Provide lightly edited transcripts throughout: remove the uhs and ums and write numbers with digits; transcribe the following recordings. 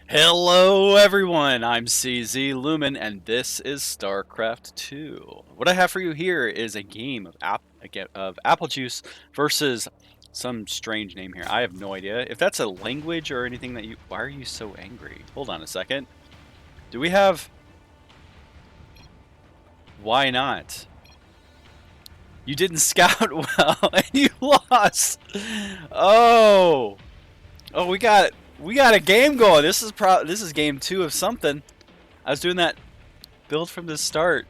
Hello everyone, I'm CZ Lumen and this is StarCraft 2. What I have for you here is a game of apple juice versus some strange name here. I have no idea. If that's a language or anything that you... Why are you so angry? Hold on a second. Do we have... Why not? You didn't scout well and you lost. Oh. Oh, we got a game going. This is game 2 of something. I was doing that build from the start.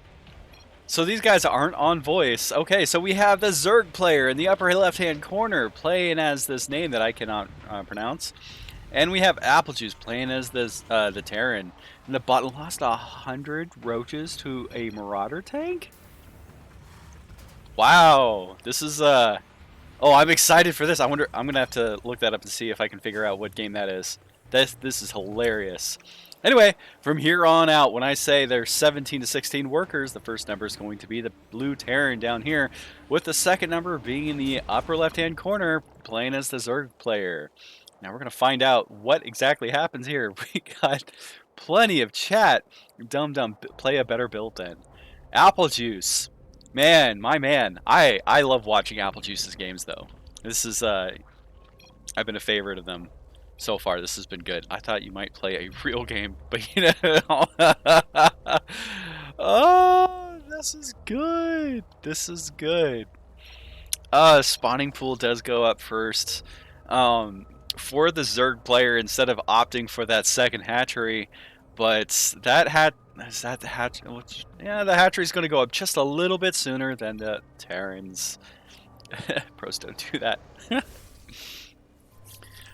So these guys aren't on voice. Okay, so we have the Zerg player in the upper left-hand corner playing as this name that I cannot pronounce. And we have Applejuice playing as the Terran. And the bot lost 100 roaches to a Marauder tank? Wow. This is oh, I'm excited for this. I'm gonna have to look that up and see if I can figure out what game that is. This is hilarious. Anyway, from here on out, when I say there's 17 to 16 workers, the first number is going to be the blue Terran down here, with the second number being in the upper left-hand corner, playing as the Zerg player. Now we're going to find out what exactly happens here. We got plenty of chat. Dum play a better build then. Apple Juice. Man, my man. I love watching Apple Juice's games, though. This is, I've been a favorite of them. So far, this has been good. I thought you might play a real game, but you know. Oh, this is good. This is good. Spawning pool does go up first. For the Zerg player, instead of opting for that second hatchery, but that the hatchery? Yeah, the hatchery's going to go up just a little bit sooner than the Terrans. Pros don't do that.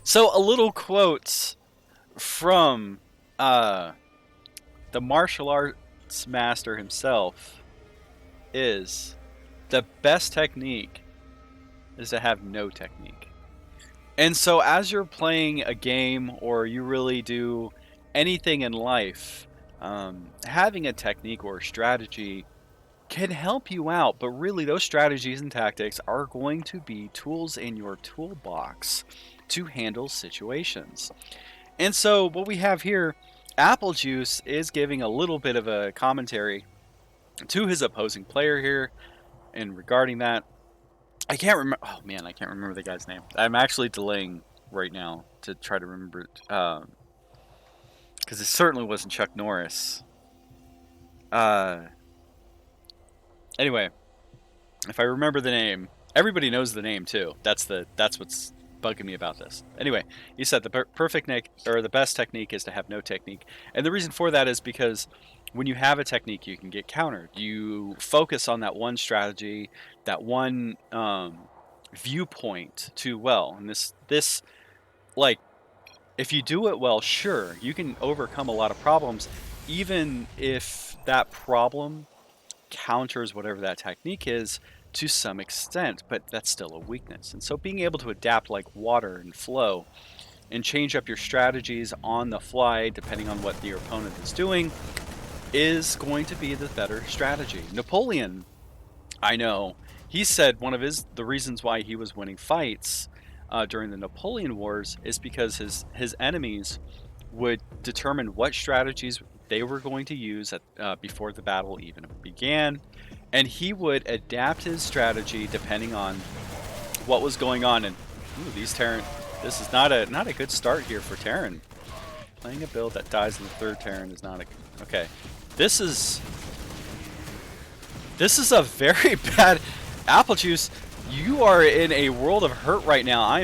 So a little quote from the martial arts master himself is, the best technique is to have no technique. And so as you're playing a game or you really do anything in life, having a technique or a strategy can help you out, but really those strategies and tactics are going to be tools in your toolbox to handle situations. And so what we have here, Apple Juice is giving a little bit of a commentary to his opposing player here, and regarding that, I can't remember. Oh man, I can't remember the guy's name. I'm actually delaying right now to try to remember it, because it certainly wasn't Chuck Norris. Anyway, if I remember the name, everybody knows the name too. That's what's bugging me about this. Anyway, he said the the best technique is to have no technique, and the reason for that is because when you have a technique, you can get countered. You focus on that one strategy, that one viewpoint too well, and this like, if you do it well, sure, you can overcome a lot of problems, even if that problem counters whatever that technique is to some extent, but that's still a weakness. And so being able to adapt like water and flow and change up your strategies on the fly depending on what your opponent is doing is going to be the better strategy. Napoleon, I know, he said one of the reasons why he was winning fights during the Napoleon Wars is because his enemies would determine what strategies they were going to use before the battle even began, and he would adapt his strategy depending on what was going on. And ooh, these Terran, this is not a good start here for Terran. Playing a build that dies in the third Terran is not a okay. This is a very bad Apple Juice. You are in a world of hurt right now. I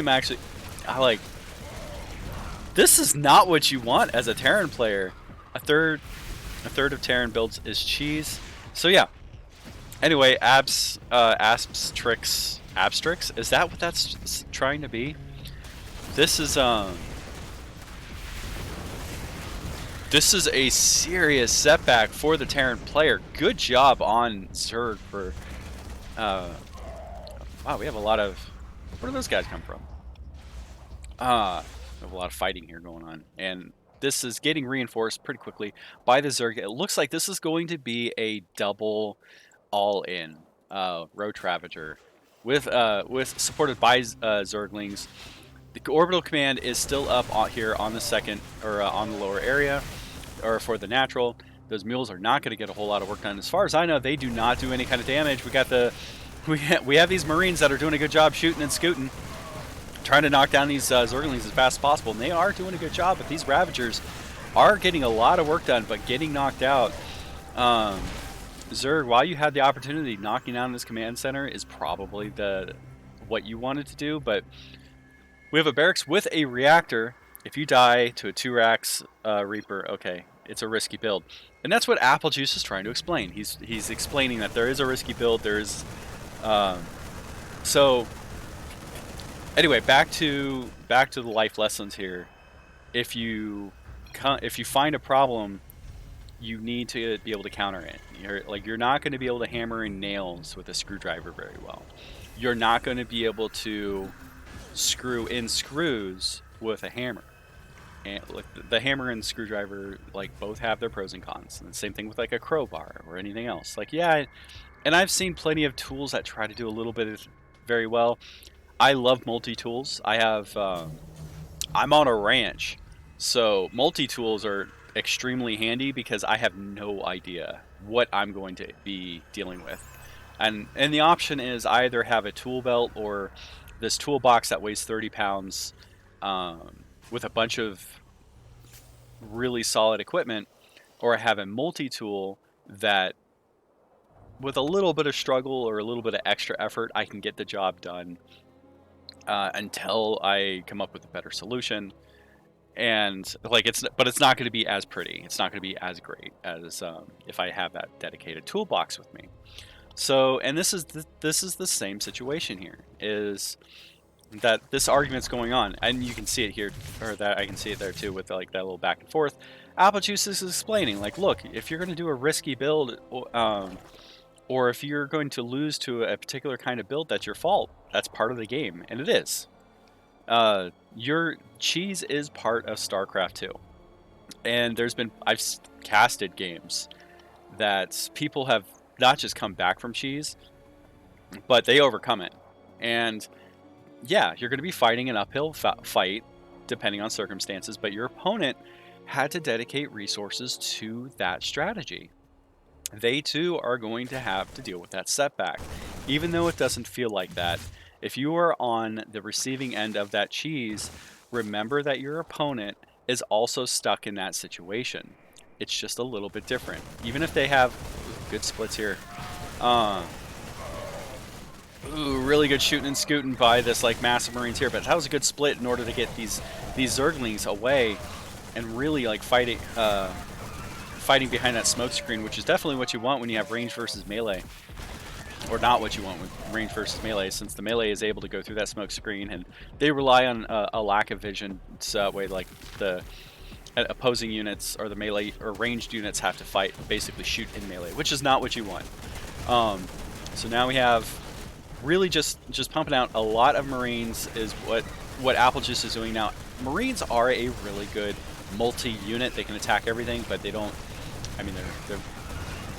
like. This is not what you want as a Terran player. A third of Terran builds is cheese. So yeah. Anyway, Abstrix, is that what that's trying to be? This is a serious setback for the Terran player. Good job on Zerg for wow, we have a lot of, where do those guys come from? We have a lot of fighting here going on, and this is getting reinforced pretty quickly by the Zerg. It looks like this is going to be a double all-in Road Ravager with supported by Zerglings. The orbital command is still up here on the second, or on the lower area, or for the natural. Those mules are not going to get a whole lot of work done. As far as I know, they do not do any kind of damage. We have these Marines that are doing a good job shooting and scooting, trying to knock down these Zerglings as fast as possible, and they are doing a good job, but these Ravagers are getting a lot of work done, but getting knocked out. Zerg, while you had the opportunity, knocking down this command center is probably what you wanted to do, but we have a barracks with a reactor. If you die to a 2-Rax Reaper, okay, it's a risky build. And that's what Applejuice is trying to explain. He's explaining that there is a risky build, there's... so, anyway, back to the life lessons here. If you find a problem, you need to be able to counter it. You're not going to be able to hammer in nails with a screwdriver very well. You're not going to be able to screw in screws with a hammer. And the hammer and the screwdriver, like, both have their pros and cons. And the same thing with like a crowbar or anything else. Like, yeah, and I've seen plenty of tools that try to do a little bit of very well. I love multi-tools. I'm on a ranch, so multi-tools are extremely handy because I have no idea what I'm going to be dealing with. And the option is either have a tool belt or this toolbox that weighs 30 pounds with a bunch of really solid equipment, or I have a multi-tool that with a little bit of struggle or a little bit of extra effort, I can get the job done until I come up with a better solution. And like it's not going to be as pretty. It's not going to be as great as if I have that dedicated toolbox with me. So, and this is the same situation here. Is that this argument's going on, and you can see it here, or that I can see it there too, with like that little back and forth. Applejuice is explaining, like, look, if you're going to do a risky build, or if you're going to lose to a particular kind of build, that's your fault. That's part of the game, and it is. Your cheese is part of StarCraft2, and I've casted games that people have not just come back from cheese, but they overcome it. And yeah, you're going to be fighting an uphill fight depending on circumstances, but your opponent had to dedicate resources to that strategy. They too are going to have to deal with that setback, even though it doesn't feel like that. If you are on the receiving end of that cheese, remember that your opponent is also stuck in that situation. It's just a little bit different. Even if they have good splits here. Really good shooting and scooting by this like massive Marines here, but that was a good split in order to get these Zerglings away and really like fighting behind that smoke screen, which is definitely what you want when you have range versus melee. Or not what you want with range versus melee, since the melee is able to go through that smoke screen, and they rely on a lack of vision, so that way like the opposing units or the melee or ranged units have to basically shoot in melee, which is not what you want. So now we have really just pumping out a lot of Marines is what Applejuice is doing now. Marines are a really good multi-unit. They can attack everything, but they don't. I mean,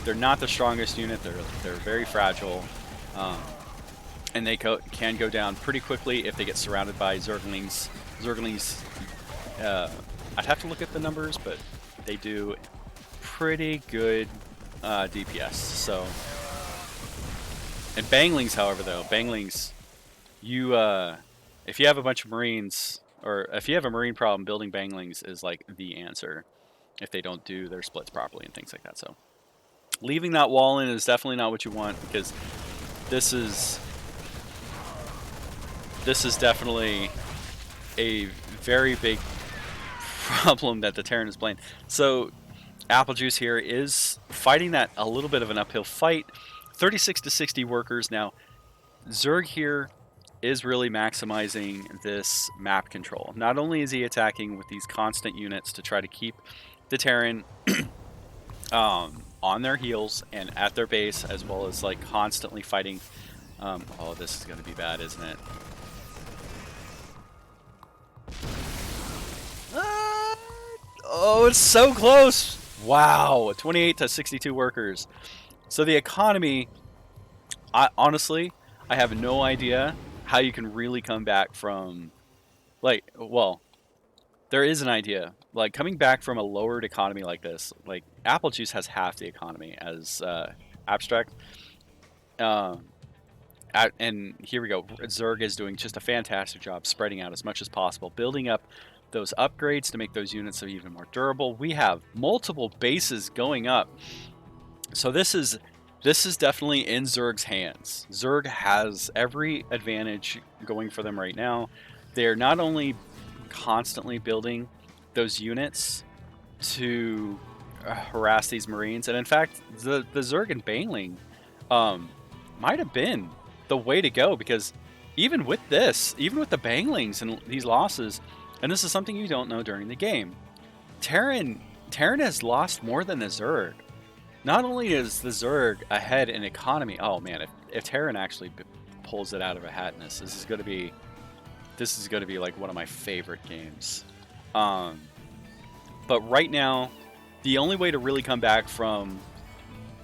they're not the strongest unit. They're very fragile, and they can go down pretty quickly if they get surrounded by Zerglings. I'd have to look at the numbers, but they do pretty good DPS. So, and Banglings, however, if you have a bunch of Marines, or if you have a Marine problem, building Banglings is like the answer if they don't do their splits properly and things like that. So, leaving that wall in is definitely not what you want, because this is definitely a very big problem that the Terran is playing. So Applejuice here is fighting that a little bit of an uphill fight. 36 to 60 workers. Now Zerg here is really maximizing this map control. Not only is he attacking with these constant units to try to keep the Terran on their heels and at their base, as well as like constantly fighting. Oh, this is going to be bad, isn't it? Oh, it's so close. Wow, 28 to 62 workers. So the economy, honestly, I have no idea how you can really come back from Like, well, there is an idea. Like, coming back from a lowered economy like this, like, Apple Juice has half the economy as Abstract. Um, and here we go. Zerg is doing just a fantastic job spreading out as much as possible, building up those upgrades to make those units even more durable. We have multiple bases going up. So this is definitely in Zerg's hands. Zerg has every advantage going for them right now. They're not only constantly building those units to harass these Marines, and in fact, the Zerg and Baneling might have been the way to go, because even with this, even with the Banglings and these losses, and this is something you don't know during the game, Terran has lost more than the Zerg. Not only is the Zerg ahead in economy, oh man, if Terran actually pulls it out of a hat in this is going to be like one of my favorite games. But right now, the only way to really come back from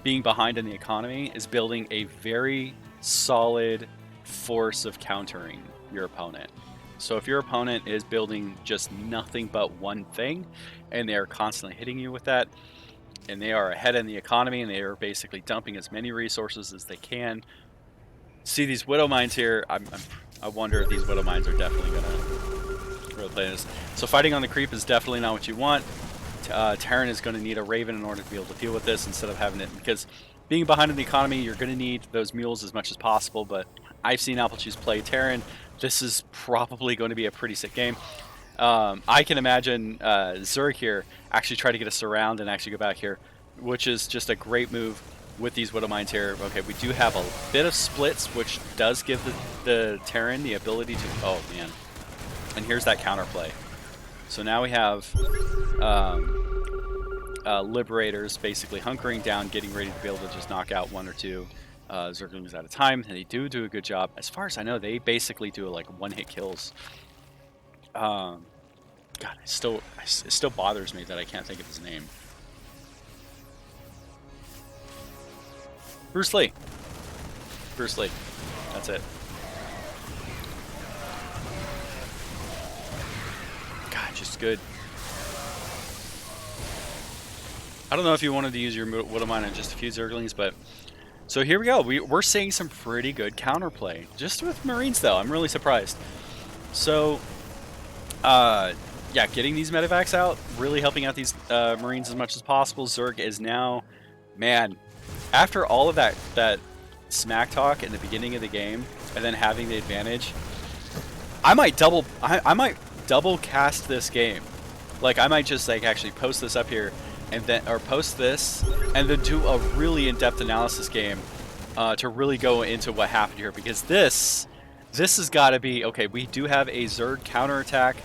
being behind in the economy is building a very solid force of countering your opponent. So if your opponent is building just nothing but one thing, and they are constantly hitting you with that, and they are ahead in the economy, and they are basically dumping as many resources as they can. See these Widow Mines here, I wonder if these Widow Mines are definitely going to really play this. So fighting on the creep is definitely not what you want. Terran is going to need a Raven in order to be able to deal with this, instead of having it, because being behind in the economy, you're going to need those mules as much as possible, but I've seen Apple Juice play Terran. This is probably going to be a pretty sick game. I can imagine Zerg here actually try to get us around and actually go back here, which is just a great move with these Widow Mines here. Okay, we do have a bit of splits, which does give the Terran the ability to... Oh, man. And here's that counterplay. So now we have Liberators basically hunkering down, getting ready to be able to just knock out one or two Zerglings at a time, and they do a good job. As far as I know, they basically do like one-hit kills. God, it still bothers me that I can't think of his name. Bruce Lee. Bruce Lee. That's it. God, just good. I don't know if you wanted to use your Widow Mine on just a few Zerglings, but... So here we go. We're seeing some pretty good counterplay. Just with Marines, though. I'm really surprised. So... yeah, getting these medevacs out, really helping out these Marines as much as possible. Zerg is now, man, after all of that smack talk in the beginning of the game, and then having the advantage, I might double cast this game. Like, I might just like actually post this up here, and then post this, and then do a really in-depth analysis game to really go into what happened here, because this has got to be okay. We do have a Zerg counterattack.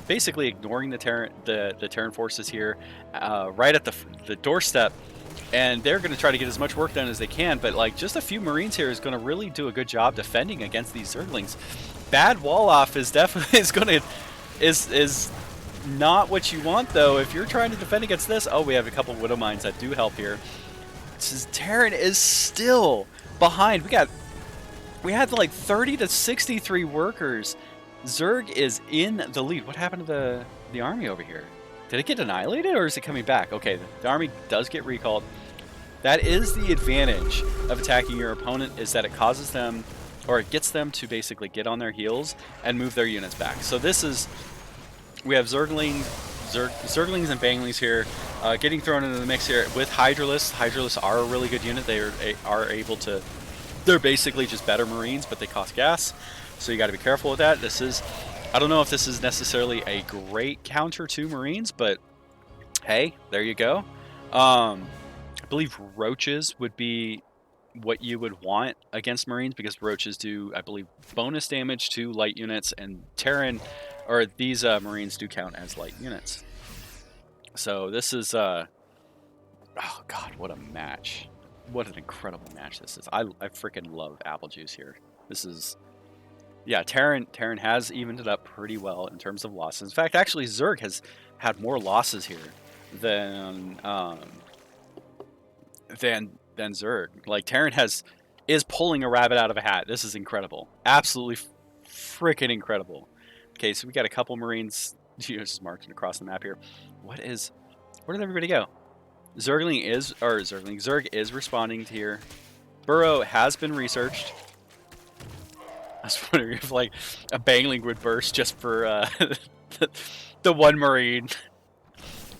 Basically ignoring the Terran forces here, right at the doorstep, and they're going to try to get as much work done as they can. But like just a few Marines here is going to really do a good job defending against these Zerglings. Bad wall off is definitely is not what you want, though. If you're trying to defend against this, oh, we have a couple Widow Mines that do help here. Terran is still behind. We had like 30 to 63 workers. Zerg is in the lead. What happened to the army over here? Did it get annihilated, or is it coming back? Okay, the army does get recalled. That is the advantage of attacking your opponent, is that it causes them, or it gets them to basically get on their heels and move their units back. So this is, we have Zerglings and Banglings here getting thrown into the mix here with Hydralisks. Hydralisks are a really good unit. They are able to, they're basically just better Marines, but they cost gas. So you got to be careful with that. This is, I don't know if this is necessarily a great counter to Marines, but hey, there you go. I believe Roaches would be what you would want against Marines, because Roaches do, I believe, bonus damage to light units, and Terran, or these Marines do count as light units. So this is, oh God, what a match. What an incredible match this is. I freaking love Apple Juice here. This is... Yeah, Terran has evened it up pretty well in terms of losses. In fact, actually, Zerg has had more losses here than Zerg. Like, Terran is pulling a rabbit out of a hat. This is incredible. Absolutely freaking incredible. Okay, so we got a couple Marines just marching across the map here. Where did everybody go? Zerg is responding to here. Burrow has been researched. I was wondering if like a Bangling would burst just for the one Marine.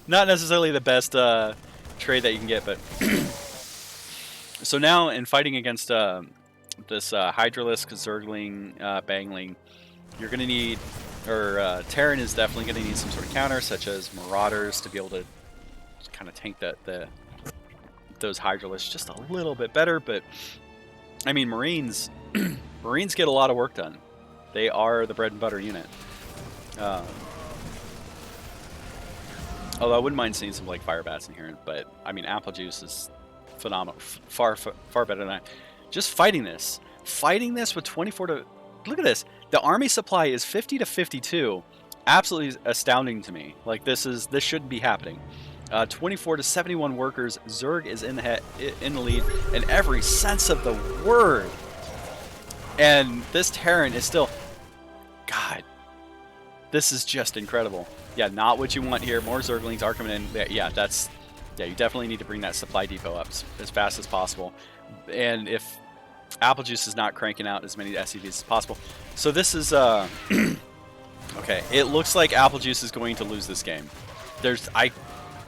Not necessarily the best trade that you can get, but so now in fighting against this Hydralisk, Zergling, Bangling, you're going to need, or Terran is definitely going to need some sort of counter, such as Marauders, to be able to kind of tank those Hydralisks just a little bit better. But I mean, Marines get a lot of work done. They are the bread and butter unit. Although I wouldn't mind seeing some like fire bats in here, but I mean, apple juice is phenomenal, far better than that. Just fighting this with 24 to, look at this. The army supply is 50 to 52. Absolutely astounding to me. Like this shouldn't be happening. 24 to 71 workers. Zerg is in the lead in every sense of the word. And this Terran is still, God, this is just incredible. Yeah, not what you want here. More Zerglings are coming in. Yeah, you definitely need to bring that supply depot up as fast as possible. And if Apple Juice is not cranking out as many SCVs as possible. So this is, okay, it looks like Apple Juice is going to lose this game. I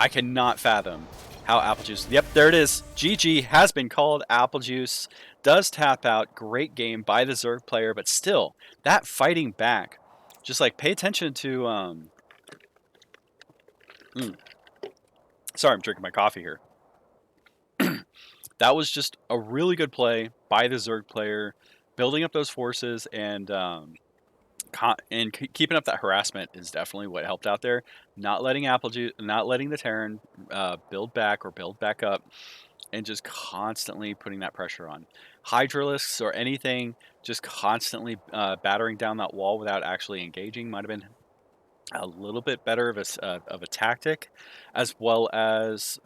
cannot fathom how Apple Juice, yep, there it is. GG has been called. Apple Juice does tap out. Great game by the Zerg player, but still, that fighting back, just like pay attention to, sorry, I'm drinking my coffee here. That was just a really good play by the Zerg player, building up those forces and keeping up that harassment is definitely what helped out there. Not letting the Terran build back up, and just constantly putting that pressure on. Hydralisks or anything, just constantly battering down that wall without actually engaging might have been a little bit better of a tactic, as well as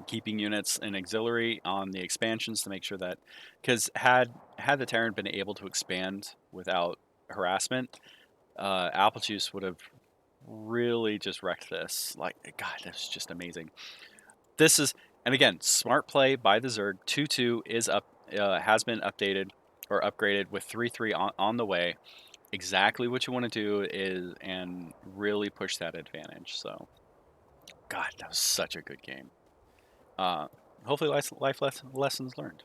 keeping units and auxiliary on the expansions to make sure that, because had the Terran been able to expand without harassment, Apple Juice would have really just wrecked this. Like, God, that's just amazing. This is, and again, smart play by the Zerg. 2-2 is up, has been updated or upgraded with 3-3 on the way. Exactly what you want to do is, and really push that advantage. So, God, that was such a good game. Hopefully life lessons learned.